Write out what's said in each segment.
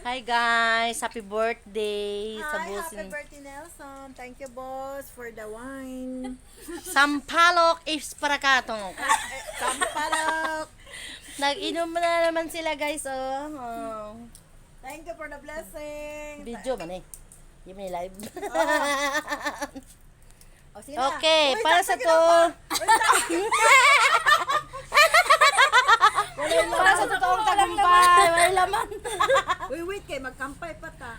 Hi guys, happy birthday sa Hi, boss happy ni birthday Nelson. Thank you boss for the wine. Sampalok is parakatong. Sampalok. Nag-inom na naman sila guys, oh. Oh. Thank you for the blessing. Video man eh. Yung may live. O, sige na. Okay, Uy, para sa sakto to. ginawa. Para sa totoong tagumpay, may laman. Uy, wait kay magkampay pa ta.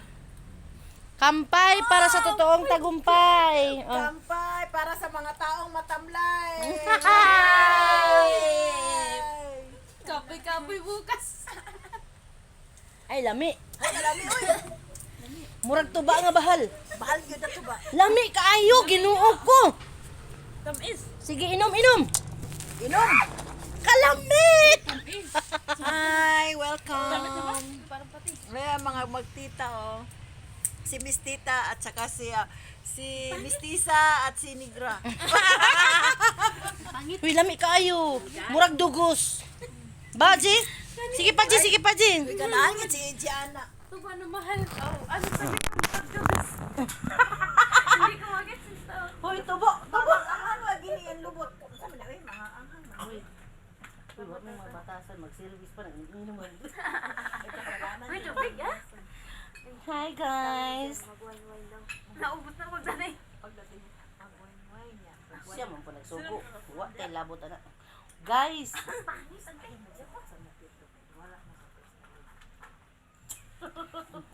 Kampay para sa totoong tagumpay. Oh. Kampay para sa mga taong matamlay. Kapoy-kapoy bukas. Ay, lami. Ay, alami, uy. Murag tuba nga bahal. Bahal yun na to ba? Lami kaayo, ginuo ko. Tamis. Sige, inom. Inom. Kalamit! Hi, welcome. Parang pati. May mga magtita oh. Si Miss Tita at saka si Miss Tisa at si Nigra. Uy, lami kaayo. Murag dugos. Baji? Sige pa, Ji. Ganangit si Gianna. Ito ba na mahal? Oh, ano sabi ko? Pagkabis. Hindi ko magets ito. Hoy, tubo. Anghang lagi ni ang lubot. Sabi na, mga anghang. Uy, wag mo mga batasan. Mag-service pa. Nag-inom mo. Uy, tubig ah. Hi, guys. Naubos na ko dyan eh. Siya man po nagsugo. Wa tayo labot na. Guys.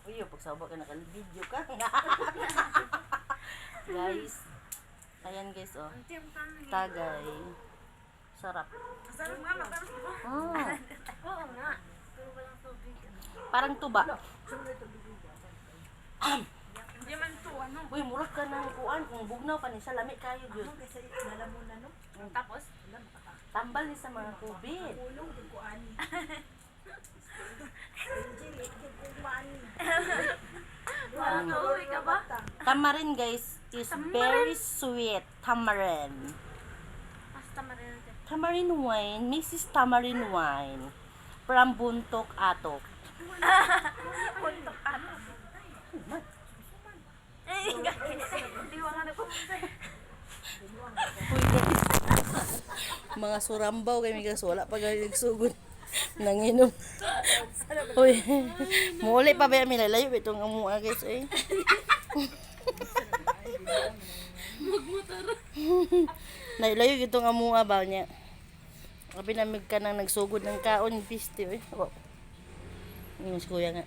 Uy, pagsaba ka nakal-video ka. Guys. Ayan guys, oh. Tagay. Sarap. Sarap nga, masarap ko. Ah, Oo nga. Pero walang tubig. parang tuba. Hindi man ito, ano. Uy, murag ka ng kuan. Kung bugnaw pa ni siya, lami kayo yun. Kasi nalamunan no. Tapos, Tambal ni sa mga kubit. Kulong din ko ani. uuwi ka ba? Tamarin guys is very sweet. Tamarin. Basta marin natin. Tamarin wine. Mrs. Tamarin wine. From Buntok Atok. Puntok ano. Eh, guys. Hindi ko nga nagpupunta. Uy guys. Mga surambaw kay Migas. Wala pa gano'y nagsugod. Nanginom. Uy. Muli pa ba yung milalayo? Itong amua guys eh. Nailayo itong amua ba niya. Kapag namig ka nang nagsugod ng kaon, piste eh. Wow. Yung si kuya nga.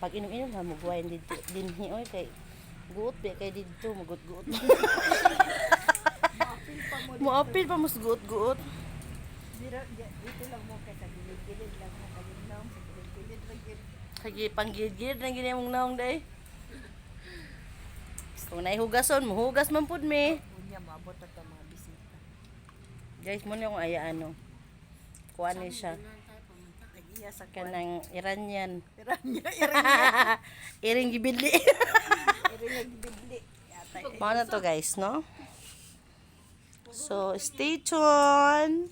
Pag inom-inom ha, magwain dito. Dinhi oy kay guot be kay dito magut-guot. Moapil pa mas guot-guot. Dito lang mo kay sa gilid-gilid lang mo kalimnaw sa gilid-gilid lagi. Kagi panggid-gid na gini mong naong day. Gusto na ihugason, muhugas man pud me. Unya maabot at ang mga bisita. Guys, mo na yung ano. Kuan ni siya. Nag-iya sa Kanang Iranian. Iranya. Iring gibili. Iranya gibidli. Yata. Mga na to guys, no? So, stay tuned.